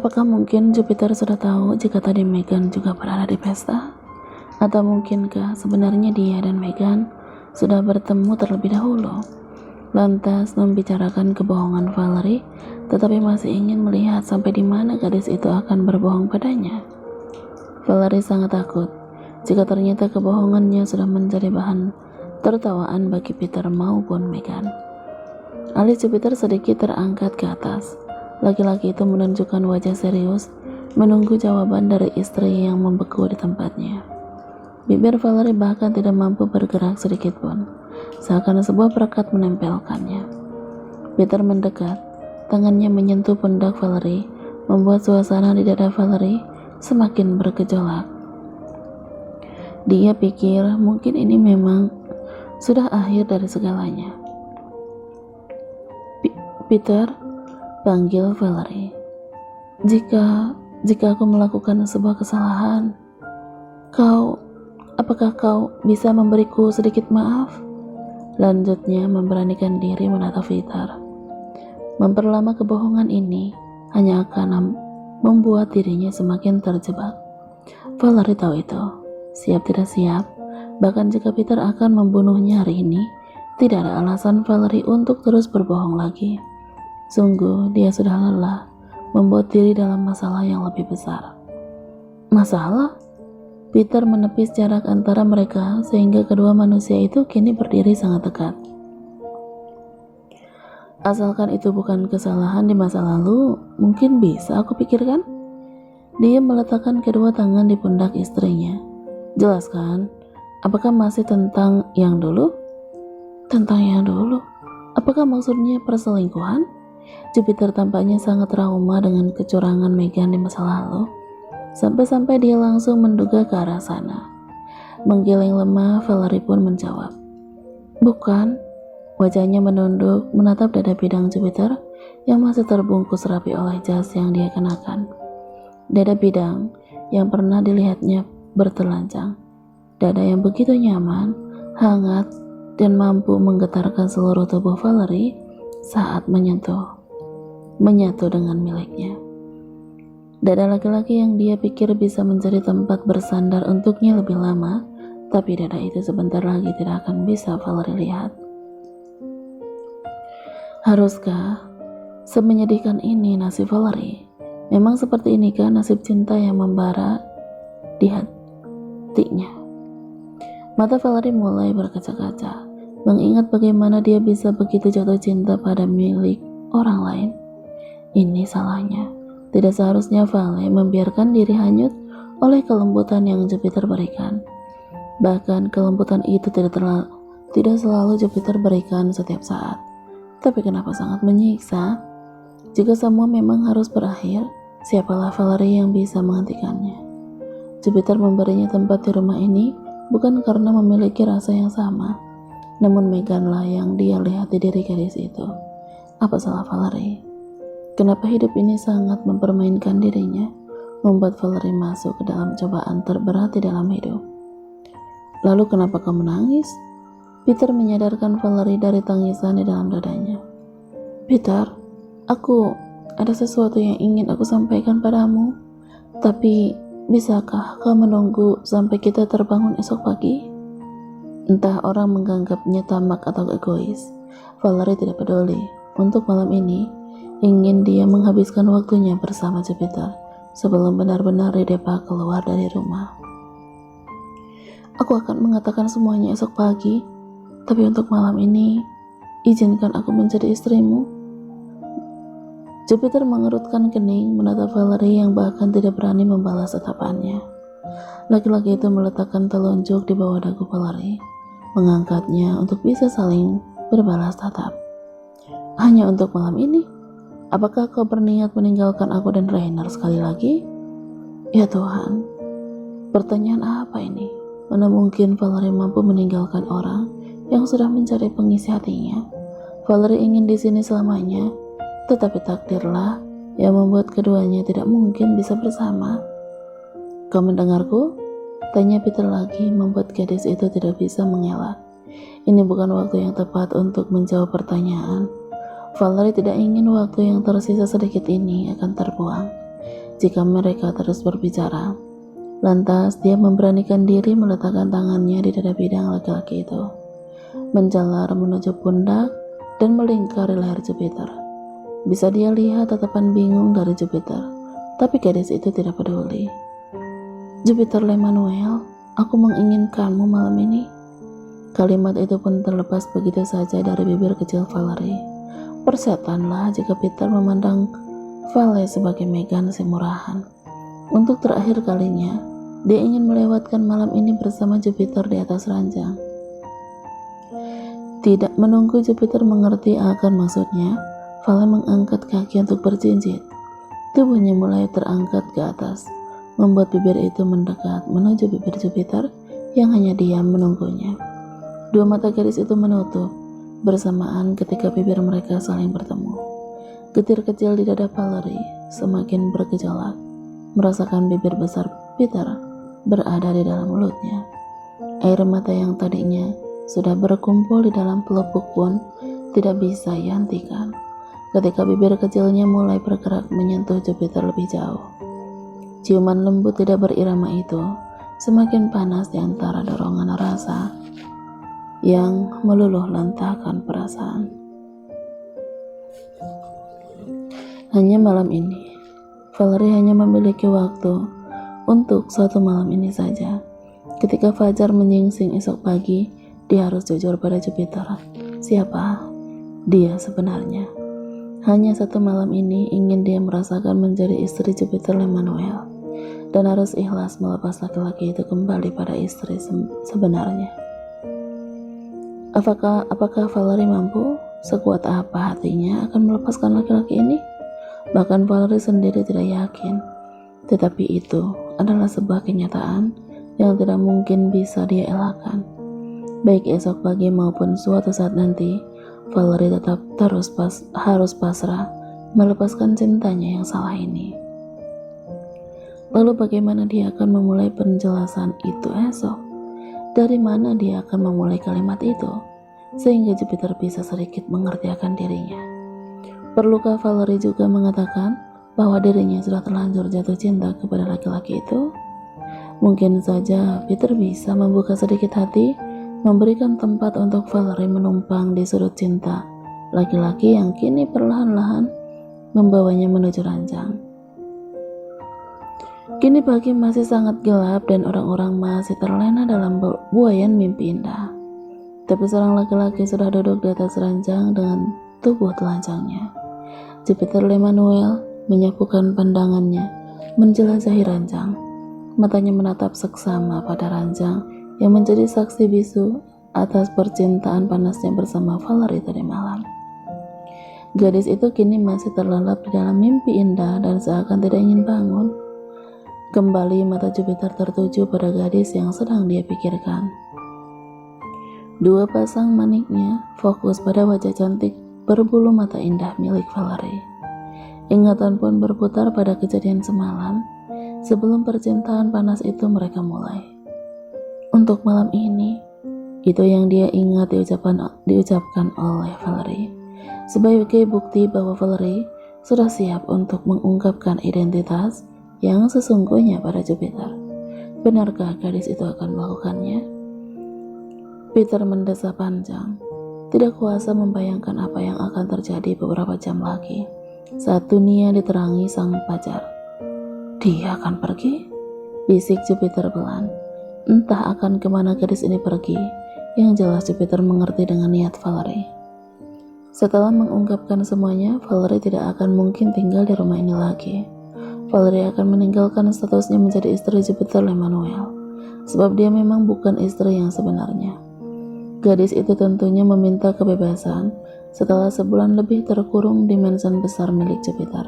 Apakah mungkin Jupiter sudah tahu jika tadi Meghan juga berada di pesta? Atau mungkinkah sebenarnya dia dan Meghan sudah bertemu terlebih dahulu, lantas membicarakan kebohongan Valerie, tetapi masih ingin melihat sampai di mana gadis itu akan berbohong padanya? Valerie sangat takut jika ternyata kebohongannya sudah menjadi bahan tertawaan bagi Peter maupun Meghan. Alis Jupiter sedikit terangkat ke atas. Laki-laki itu menunjukkan wajah serius, menunggu jawaban dari istri yang membeku di tempatnya. Bibir Valerie bahkan tidak mampu bergerak sedikit pun, seakan sebuah perekat menempelkannya. Peter mendekat, tangannya menyentuh pundak Valerie, membuat suasana di dada Valerie semakin bergejolak. Dia pikir mungkin ini memang sudah akhir dari segalanya. Peter, panggil Valerie. Jika aku melakukan sebuah kesalahan, apakah kau bisa memberiku sedikit maaf? Lanjutnya memberanikan diri menatap Peter. Memperlama kebohongan ini hanya akan membuat dirinya semakin terjebak. Valerie tahu itu, siap tidak siap. Bahkan jika Peter akan membunuhnya hari ini, tidak ada alasan Valerie untuk terus berbohong lagi. Sungguh dia sudah lelah membuat diri dalam masalah yang lebih besar. Masalah? Peter menepis jarak antara mereka sehingga kedua manusia itu kini berdiri sangat dekat. Asalkan itu bukan kesalahan di masa lalu, mungkin bisa aku pikirkan. Dia meletakkan kedua tangan di pundak istrinya. Jelaskan, apakah masih tentang yang dulu? Tentang yang dulu? Apakah maksudnya perselingkuhan? Jupiter tampaknya sangat trauma dengan kecurangan Meghan di masa lalu, sampai-sampai dia langsung menduga ke arah sana. Menggiling lemah, Valerie pun menjawab, "Bukan." Wajahnya menunduk menatap dada bidang Jupiter yang masih terbungkus rapi oleh jas yang dia kenakan. Dada bidang yang pernah dilihatnya bertelanjang. Dada yang begitu nyaman, hangat, dan mampu menggetarkan seluruh tubuh Valerie saat menyatu dengan miliknya. Dada laki-laki yang dia pikir bisa menjadi tempat bersandar untuknya lebih lama, tapi dada itu sebentar lagi tidak akan bisa Valerie lihat. Haruskah semenyedihkan ini nasib Valerie? Memang seperti inikah nasib cinta yang membara di hatinya? Mata Valerie mulai berkaca-kaca, mengingat bagaimana dia bisa begitu jatuh cinta pada milik orang lain. Ini salahnya. Tidak seharusnya Vale membiarkan diri hanyut oleh kelembutan yang Jupiter berikan. Bahkan kelembutan itu tidak selalu Jupiter berikan setiap saat. Tapi kenapa sangat menyiksa? Jika semua memang harus berakhir, siapalah Valerie yang bisa menghentikannya? Jupiter memberinya tempat di rumah ini bukan karena memiliki rasa yang sama, namun Meghan lah yang dia lihat di diri gadis itu. Apa salah Valerie? Kenapa hidup ini sangat mempermainkan dirinya, membuat Valerie masuk ke dalam cobaan terberat di dalam hidup? Lalu kenapa kau menangis? Peter menyadarkan Valerie dari tangisan di dalam dadanya. Peter, ada sesuatu yang ingin aku sampaikan padamu, tapi bisakah kau menunggu sampai kita terbangun esok pagi? Entah orang menganggapnya tamak atau egois, Valerie tidak peduli. Untuk malam ini, ingin dia menghabiskan waktunya bersama Jupiter sebelum benar-benar didepak keluar dari rumah. Aku akan mengatakan semuanya esok pagi, tapi untuk malam ini, izinkan aku menjadi istrimu. Jupiter mengerutkan kening menatap Valerie yang bahkan tidak berani membalas tatapannya. Laki-laki itu meletakkan telunjuk di bawah dagu Valerie, mengangkatnya untuk bisa saling berbalas tatap. Hanya untuk malam ini? Apakah kau berniat meninggalkan aku dan Rainer sekali lagi? Ya Tuhan, pertanyaan apa ini? Mana mungkin Valerie mampu meninggalkan orang yang sudah mencari pengisi hatinya? Valerie ingin di sini selamanya, tetapi takdirlah yang membuat keduanya tidak mungkin bisa bersama. Kau mendengarku? Tanya Peter lagi, membuat gadis itu tidak bisa mengelak. Ini bukan waktu yang tepat untuk menjawab pertanyaan. Valerie tidak ingin waktu yang tersisa sedikit ini akan terbuang. jika mereka terus berbicara. Lantas dia memberanikan diri meletakkan tangannya di dada bidang laki-laki itu, menjalar menuju pundak dan melingkari leher Jupiter. Bisa dia lihat tatapan bingung dari Jupiter, tapi gadis itu tidak peduli. "Jupiter Lemanuel, aku menginginkanmu malam ini." Kalimat itu pun terlepas begitu saja dari bibir kecil Valerie. Persetanlah jika Peter memandang Vale sebagai Megan si murahan. Untuk terakhir kalinya, dia ingin melewatkan malam ini bersama Jupiter di atas ranjang. Tidak menunggu Jupiter mengerti akan maksudnya, Vale mengangkat kaki untuk berjinjit. Tubuhnya mulai terangkat ke atas, membuat bibir itu mendekat menuju bibir Jupiter yang hanya diam menunggunya. Dua mata gadis itu menutup bersamaan ketika bibir mereka saling bertemu. Getir kecil di dada Valerie semakin bergejolak, merasakan bibir besar Peter berada di dalam mulutnya. Air mata yang tadinya sudah berkumpul di dalam pelupuk pun tidak bisa ia hentikan ketika bibir kecilnya mulai bergerak menyentuh Jupiter lebih jauh. Ciuman lembut tidak berirama itu semakin panas di antara dorongan rasa yang meluluh lantahkan perasaan. Hanya malam ini, Valerie hanya memiliki waktu untuk suatu malam ini saja. Ketika fajar menyingsing esok pagi, dia harus jujur pada Jupiter. Siapa dia sebenarnya? Hanya satu malam ini ingin dia merasakan menjadi istri Jupiter Lemanuel, dan harus ikhlas melepas laki-laki itu kembali pada istri sebenarnya. Apakah Valerie mampu? Sekuat apa hatinya akan melepaskan laki-laki ini? Bahkan Valerie sendiri tidak yakin. Tetapi itu adalah sebuah kenyataan yang tidak mungkin bisa dia elakkan. Baik esok pagi maupun suatu saat nanti, Valerie tetap harus pasrah melepaskan cintanya yang salah ini. Lalu bagaimana dia akan memulai penjelasan itu esok? Dari mana dia akan memulai kalimat itu sehingga Jupiter bisa sedikit mengerti akan dirinya? Perlukah Valerie juga mengatakan bahwa dirinya sudah terlanjur jatuh cinta kepada laki-laki itu? Mungkin saja Peter bisa membuka sedikit hati, memberikan tempat untuk Valerie menumpang di sudut cinta laki-laki yang kini perlahan-lahan membawanya menuju ranjang. Kini pagi masih sangat gelap dan orang-orang masih terlena dalam buayan mimpi indah. Tapi seorang laki-laki sudah duduk di atas ranjang dengan tubuh telanjangnya. Jupiter Lemanuel menyapukan pandangannya menjelajahi ranjang. Matanya menatap seksama pada ranjang yang menjadi saksi bisu atas percintaan panasnya bersama Valerie tadi malam. Gadis itu kini masih terlelap di dalam mimpi indah dan seakan tidak ingin bangun. Kembali mata Jupiter tertuju pada gadis yang sedang dia pikirkan. Dua pasang maniknya fokus pada wajah cantik berbulu mata indah milik Valerie. Ingatan pun berputar pada kejadian semalam sebelum percintaan panas itu mereka mulai. Untuk malam ini, itu yang dia ingat diucapkan oleh Valerie sebagai bukti bahwa Valerie sudah siap untuk mengungkapkan identitas yang sesungguhnya pada Jupiter. Benarkah gadis itu akan melakukannya? Peter mendesah panjang, tidak kuasa membayangkan apa yang akan terjadi beberapa jam lagi saat dunia diterangi sang fajar. Dia akan pergi? Bisik Jupiter pelan. Entah akan kemana gadis ini pergi. Yang jelas Jupiter mengerti dengan niat Valerie. Setelah mengungkapkan semuanya, Valerie tidak akan mungkin tinggal di rumah ini lagi. Valerie akan meninggalkan statusnya menjadi istri Jupiter Lemanuel, sebab dia memang bukan istri yang sebenarnya. Gadis itu tentunya meminta kebebasan setelah sebulan lebih terkurung di mansion besar milik Jupiter.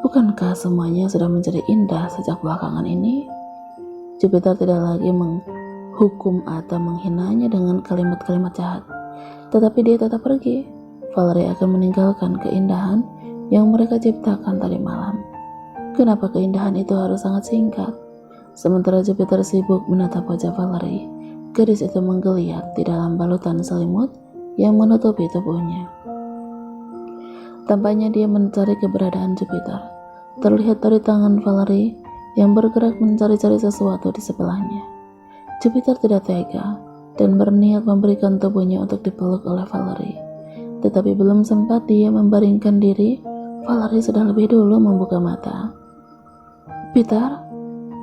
Bukankah semuanya sudah menjadi indah sejak belakangan ini? Jupiter tidak lagi menghukum atau menghinanya dengan kalimat-kalimat jahat. Tetapi dia tetap pergi. Valerie akan meninggalkan keindahan yang mereka ciptakan tadi malam. Kenapa keindahan itu harus sangat singkat? Sementara Jupiter sibuk menatap wajah Valerie, gadis itu menggeliat di dalam balutan selimut yang menutupi tubuhnya. Tampaknya dia mencari keberadaan Jupiter. terlihat dari tangan Valerie yang bergerak mencari-cari sesuatu di sebelahnya. Jupiter tidak tega dan berniat memberikan tubuhnya untuk dipeluk oleh Valerie. Tetapi belum sempat dia membaringkan diri, Valerie sudah lebih dulu membuka mata. "Peter?"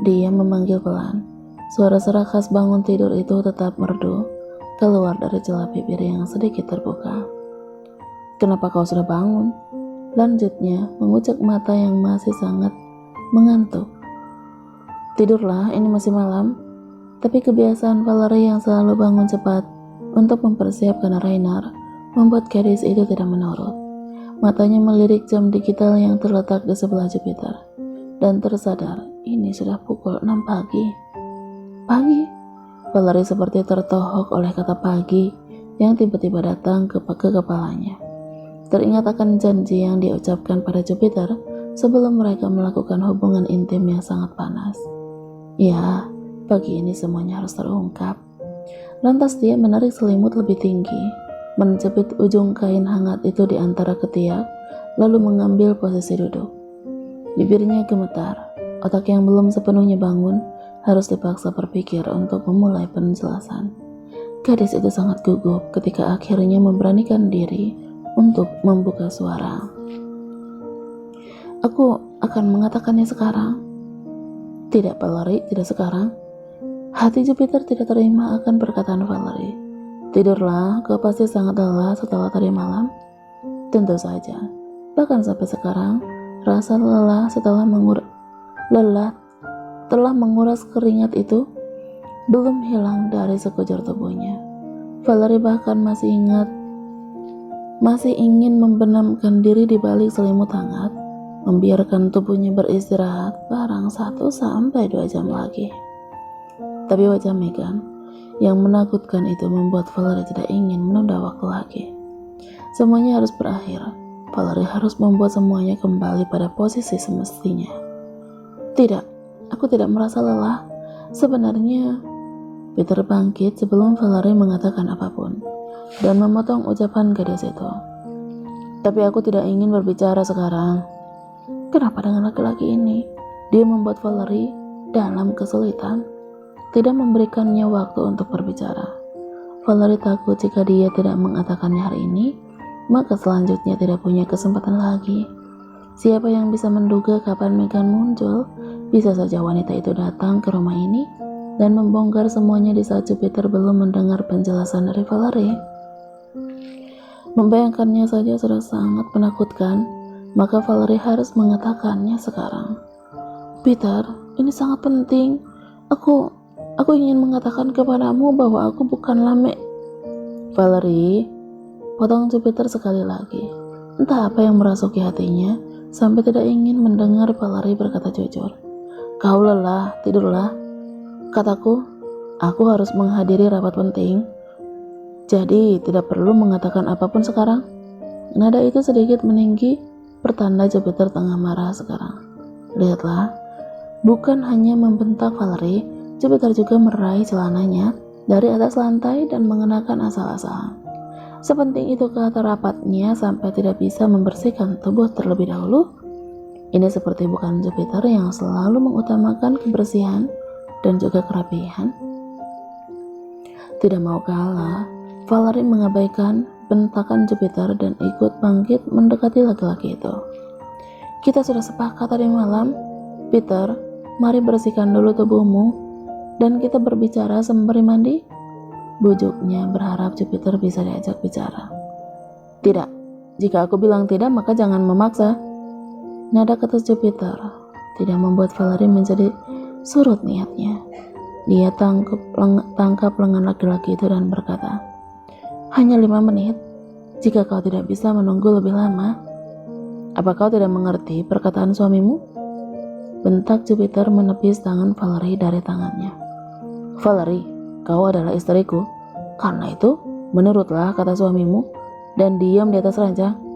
Dia memanggil pelan. Suara serak khas bangun tidur itu tetap merdu, keluar dari celah bibir yang sedikit terbuka. "Kenapa kau sudah bangun?" Lanjutnya, mengucek mata yang masih sangat mengantuk. "Tidurlah, ini masih malam." Tapi kebiasaan Valerie yang selalu bangun cepat untuk mempersiapkan Rainer membuat gadis itu tidak menurut. Matanya melirik jam digital yang terletak di sebelah Jupiter dan tersadar ini sudah pukul 6 pagi. "Pagi?" Valerie seperti tertohok oleh kata pagi yang tiba-tiba datang ke kepalanya. Teringat akan janji yang diucapkan pada Jupiter sebelum mereka melakukan hubungan intim yang sangat panas. Ya, pagi ini semuanya harus terungkap. Lantas dia menarik selimut lebih tinggi, menjepit ujung kain hangat itu di antara ketiak, lalu mengambil posisi duduk. Bibirnya gemetar, otak yang belum sepenuhnya bangun harus dipaksa berpikir untuk memulai penjelasan. Gadis itu sangat gugup ketika akhirnya memberanikan diri untuk membuka suara. "Aku akan mengatakannya sekarang." "Tidak, Valerie, tidak sekarang." Hati Jupiter tidak terima akan perkataan Valerie. "Tidurlah, kau pasti sangat lelah setelah tadi malam." "Tentu saja. Bahkan sampai sekarang, rasa lelah telah menguras keringat itu belum hilang dari sekujur tubuhnya." Valerie bahkan masih ingin membenamkan diri di balik selimut hangat, membiarkan tubuhnya beristirahat barang 1-2 jam lagi. Tapi wajah Megan yang menakutkan itu membuat Valerie tidak ingin menunda waktu lagi. Semuanya harus berakhir. Valerie harus membuat semuanya kembali pada posisi semestinya. "Tidak, aku tidak merasa lelah. Sebenarnya..." Peter bangkit sebelum Valerie mengatakan apapun dan memotong ucapan gadis itu. "Tapi aku tidak ingin berbicara sekarang." Kenapa dengan laki-laki ini? Dia membuat Valerie dalam kesulitan, tidak memberikannya waktu untuk berbicara. Valerie takut jika dia tidak mengatakannya hari ini, maka selanjutnya tidak punya kesempatan lagi. Siapa yang bisa menduga kapan Megan muncul? Bisa saja wanita itu datang ke rumah ini dan membongkar semuanya di saat Jupiter belum mendengar penjelasan dari Valerie. Membayangkannya saja sudah sangat menakutkan, maka Valerie harus mengatakannya sekarang. "Peter, ini sangat penting. Aku ingin mengatakan kepadamu bahwa aku bukanlah Valerie," potong Jupiter sekali lagi. Entah apa yang merasuki hatinya sampai tidak ingin mendengar Valerie berkata jujur. "Kau lelah, tidurlah." Kataku, "Aku harus menghadiri rapat penting, jadi tidak perlu mengatakan apapun sekarang." Nada itu sedikit meninggi, pertanda Jupiter tengah marah sekarang. Lihatlah, bukan hanya membentak Valerie, Jupiter juga meraih celananya dari atas lantai dan mengenakan asal-asalan. Sepenting itu kata rapatnya sampai tidak bisa membersihkan tubuh terlebih dahulu. Ini seperti bukan Jupiter yang selalu mengutamakan kebersihan dan juga kerapihan. Tidak mau kalah, Valerie mengabaikan bentakan Jupiter dan ikut bangkit mendekati laki-laki itu. "Kita sudah sepakat tadi malam, Peter, mari bersihkan dulu tubuhmu dan kita berbicara sembari mandi." Bujuknya berharap Jupiter bisa diajak bicara. "Tidak, jika aku bilang tidak maka jangan memaksa." Nada ketus Jupiter tidak membuat Valerie menjadi surut niatnya. Dia tangkap lengan laki-laki itu dan berkata, "Hanya 5 menit, jika kau tidak bisa menunggu lebih lama." "Apa kau tidak mengerti perkataan suamimu?" Bentak Jupiter menepis tangan Valerie dari tangannya. "Valerie, kau adalah istriku. Karena itu, menurutlah kata suamimu dan diam di atas ranjang."